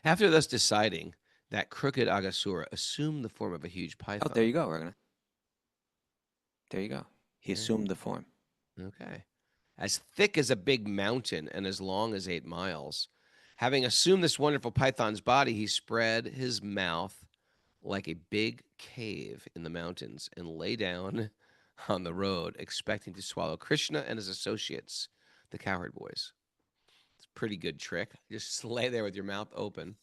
After thus deciding that crooked Aghāsura assumed the form of a huge python. Oh, there you go, Raghunath. There you go. He assumed the form. Okay. As thick as a big mountain and as long as 8 miles. Having assumed this wonderful python's body, he spread his mouth like a big cave in the mountains and lay down on the road, expecting to swallow Krishna and his associates, the cowherd boys. It's a pretty good trick. Just lay there with your mouth open.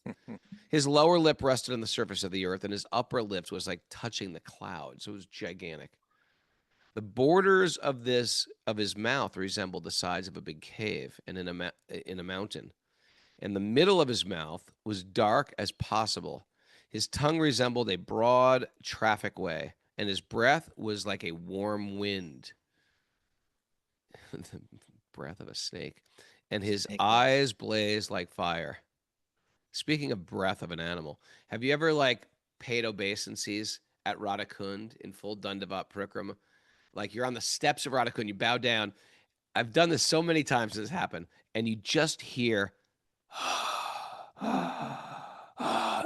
His lower lip rested on the surface of the earth, and his upper lip was like touching the clouds. It was gigantic. The borders of his mouth resembled the sides of a big cave and in a mountain. And the middle of his mouth was dark as possible. His tongue resembled a broad traffic way, and his breath was like a warm wind. The breath of a snake. And his eyes blazed like fire. Speaking of breath of an animal, have you ever paid obeisances at Radhakund in full Dandavat Parikrama? Like you're on the steps of Radhakund, you bow down. I've done this so many times this happened, and you just hear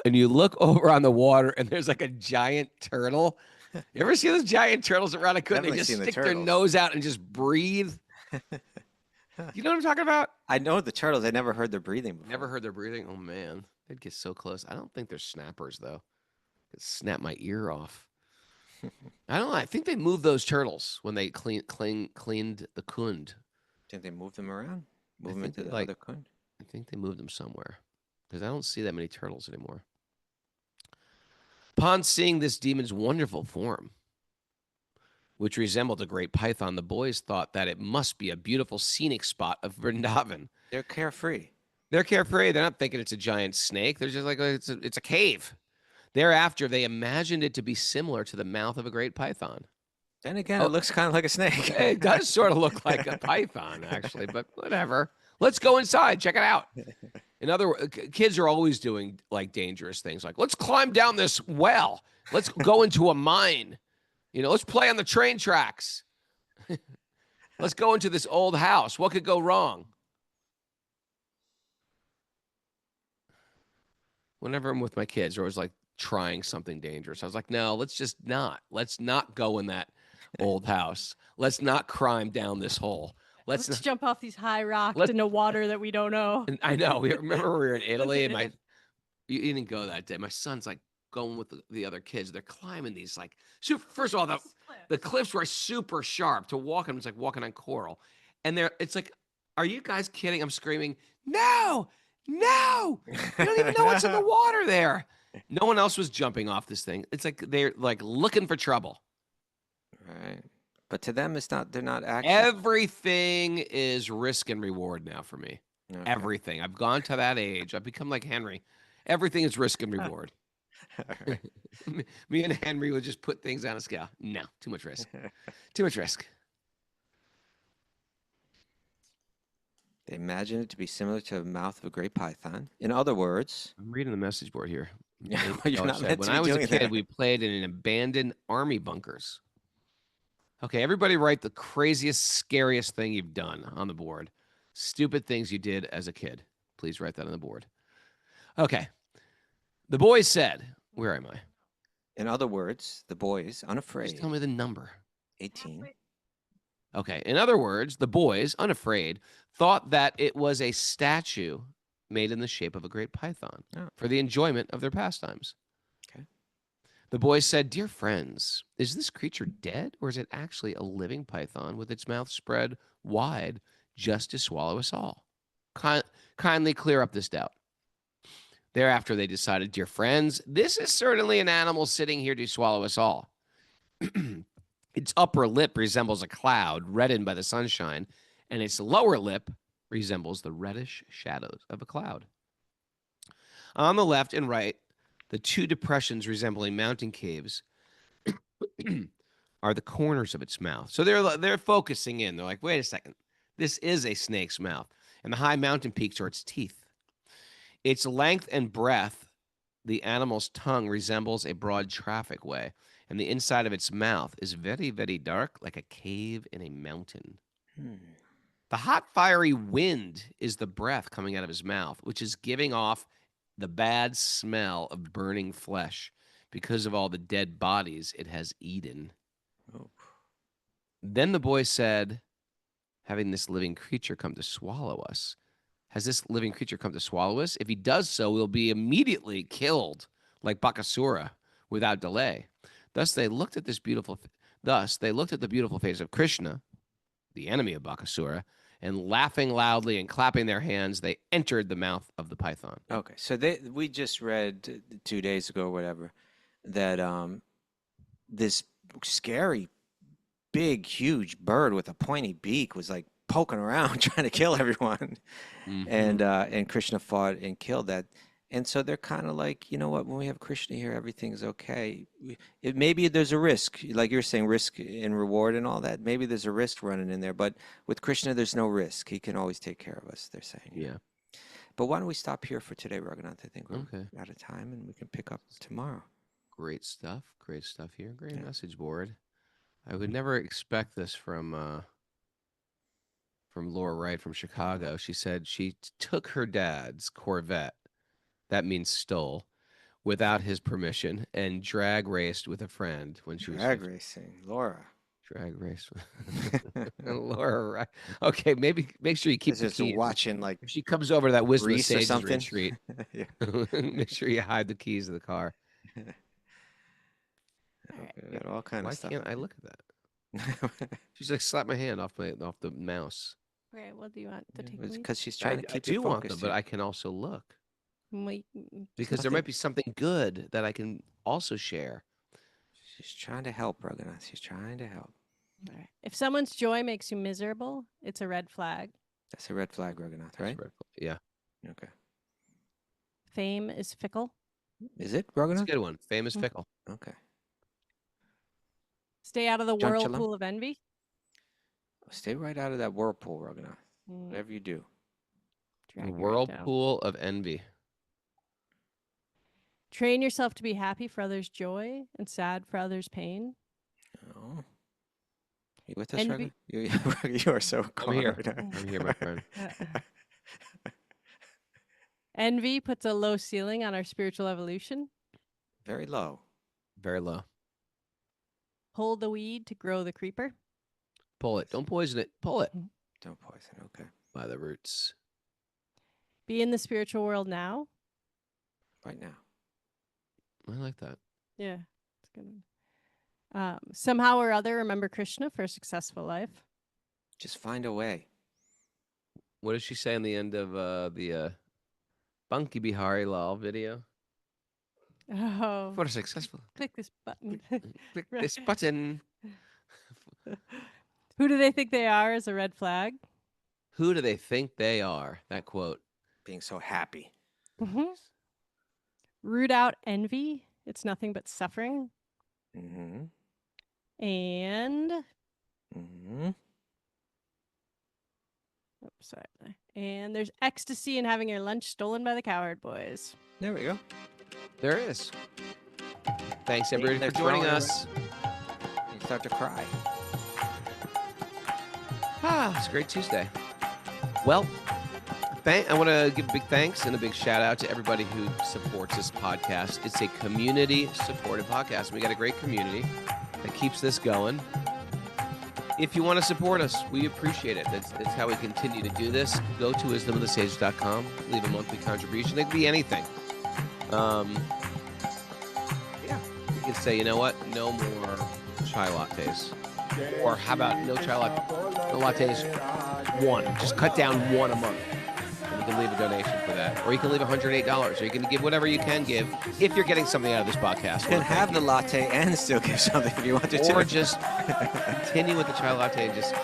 and you look over on the water and there's like a giant turtle. You ever see those giant turtles at Radhakund? They just stick their nose out and just breathe. You know what I'm talking about? I know the turtles. I never heard their breathing before. Never heard their breathing? Oh, man. They'd get so close. I don't think they're snappers, though. It'd snap my ear off. I don't know. I think they moved those turtles when they cleaned the kund. Didn't they move them around? Move them into the other kund? I think they moved them somewhere because I don't see that many turtles anymore. Upon seeing this demon's wonderful form, which resembled a great python, the boys thought that it must be a beautiful scenic spot of Vrindavan. They're carefree. They're carefree. They're not thinking it's a giant snake. They're just like, it's a cave. Thereafter, they imagined it to be similar to the mouth of a great python. Then again, it looks kind of like a snake. It does sort of look like a python, actually, but whatever. Let's go inside. Check it out. In other words, kids are always doing dangerous things. Like, let's climb down this well. Let's go into a mine. Let's play on the train tracks. Let's go into this old house. What could go wrong? whenever I'm with my kids, they're always like trying something dangerous. I was like, no, let's not go in that old house. Let's not climb down this hole. Let's Let's jump off these high rocks Let's- into water that we don't know. And I know. Remember we were in Italy, and you didn't go that day. My son's like going with the other kids. They're climbing these like first of all, the cliffs were super sharp to walk on. It's like walking on coral, and it's like, are you guys kidding? I'm screaming, no, no! You don't even know what's in the water there. No one else was jumping off this thing. It's like they're like looking for trouble. Right. But to them, it's not. They're not actually. Everything is risk and reward now for me. Okay. Everything. I've gone to that age. I've become like Henry. Everything is risk and reward. All right. Me and Henry would just put things on a scale. No, too much risk. Too much risk. They imagine it to be similar to the mouth of a great python. In other words, I'm reading the message board here. Yeah, Dave you're Keller not said, meant when to be I was a doing kid, that." we played in an abandoned army bunkers. Okay, everybody write the craziest, scariest thing you've done on the board. Stupid things you did as a kid. Please write that on the board. Okay. The boys said, where am I? in other words, the boys, Just unafraid, tell me the number. 18. Okay. In other words, the boys, unafraid, thought that it was a statue made in the shape of a great python Oh. for the enjoyment of their pastimes. Okay. The boys said, "Dear friends, is this creature dead, or is it actually a living python with its mouth spread wide just to swallow us all? Kindly clear up this doubt." Thereafter, they decided, "Dear friends, this is certainly an animal sitting here to swallow us all. Its upper lip resembles a cloud reddened by the sunshine, and its lower lip resembles the reddish shadows of a cloud. On the left and right, the two depressions resembling mountain caves are the corners of its mouth." So they're focusing in. They're like, wait a second, this is a snake's mouth, and the high mountain peaks are its teeth. Its length and breadth, the animal's tongue resembles a broad traffic way, and the inside of its mouth is very, very dark, like a cave in a mountain. The hot, fiery wind is the breath coming out of his mouth, which is giving off the bad smell of burning flesh because of all the dead bodies it has eaten. Oh. Then the boy said, "Having this living creature come to swallow us. Has this living creature come to swallow us? If he does so, we'll be immediately killed like Aghāsura without delay." Thus they looked at the beautiful face of Krishna, the enemy of Aghāsura, and laughing loudly and clapping their hands, they entered the mouth of the python. Okay, so we just read 2 days ago or whatever that this scary, big, huge bird with a pointy beak was like poking around trying to kill everyone, and Krishna fought and killed that. And so they're kind of like, you know what? When we have Krishna here, everything's okay. Maybe there's a risk, like you're saying, risk and reward and all that. Maybe there's a risk running in there, but with Krishna, there's no risk. He can always take care of us. They're saying. Yeah. But why don't we stop here for today, Raghunath? I think we're Okay. out of time, and we can pick up tomorrow. Great stuff. Great stuff here. Great message board. I would never expect this from Laura Wright from Chicago. She said she took her dad's Corvette, that means stole, without his permission, and drag raced with a friend when she was Drag 15. racing, Laura. Drag race. Laura Wright. Okay, maybe make sure you keep the Just keys. watching like If she comes over to that Wisdom of Grease or Sages something. retreat, Yeah. make sure you hide the keys of the car. Okay, got all kind Why of stuff. can't I look at that? She's like, slap my hand off the mouse. Okay, well, do you want to take lead? Because she's I trying to keep do you want them, focused. but I can also look Wait, because there nothing- might be something good that I can also share. She's trying to help, Raghunath. She's trying to help. all right. If someone's joy makes you miserable, it's a red flag. That's a red flag, Raghunath, That's right? Yeah, Okay. Fame is fickle. Is it, that's a Raghunath? good one. Famous fickle. Okay. Stay out of the Chanchala? whirlpool of envy. Stay right out of that whirlpool, Raghunath. Mm, Whatever you do. drag The you right down. whirlpool of envy. Train yourself to be happy for others' joy and sad for others' pain. Oh. You with us, Envy- Raghunath? You are so I'm here. calm right now. I'm here, my friend. Envy puts a low ceiling on our spiritual evolution. Very low. Very low. Hold the weed to grow the creeper. Pull it. Don't poison it. Pull it Don't poison. Okay. by the roots. Be in the spiritual world now. Right now. I like that. Yeah, it's good. Somehow or other, remember Krishna for a successful life. Just find a way. What does she say in the end of the Bunky Bihari Lal video? Oh, For a successful. click this button. Click this button. Who do they think they are as a red flag? Who do they think they are? That quote. Being so happy. Root out envy. It's nothing but suffering. Mm-hmm. And Mm-hmm. sorry. And there's ecstasy in having your lunch stolen by the cowherd boys. There we go. There is. Thanks, Maybe everybody, they're for joining throwing us. You start to cry. It's a great Tuesday. Well, I want to give a big thanks and a big shout out to everybody who supports this podcast. It's a community-supported podcast. We got a great community that keeps this going. If you want to support us, we appreciate it. That's how we continue to do this. Go to wisdomofthesage.com, leave a monthly contribution. It could be anything. Yeah, you can say, you know what? No more chai lattes. Or how about no chai lattes? One. Just cut down one a month. And you can leave a donation for that. Or you can leave $108. Or you can give whatever you can give if you're getting something out of this podcast. You can have the latte and still give something if you want to. Or just continue with the chai latte and just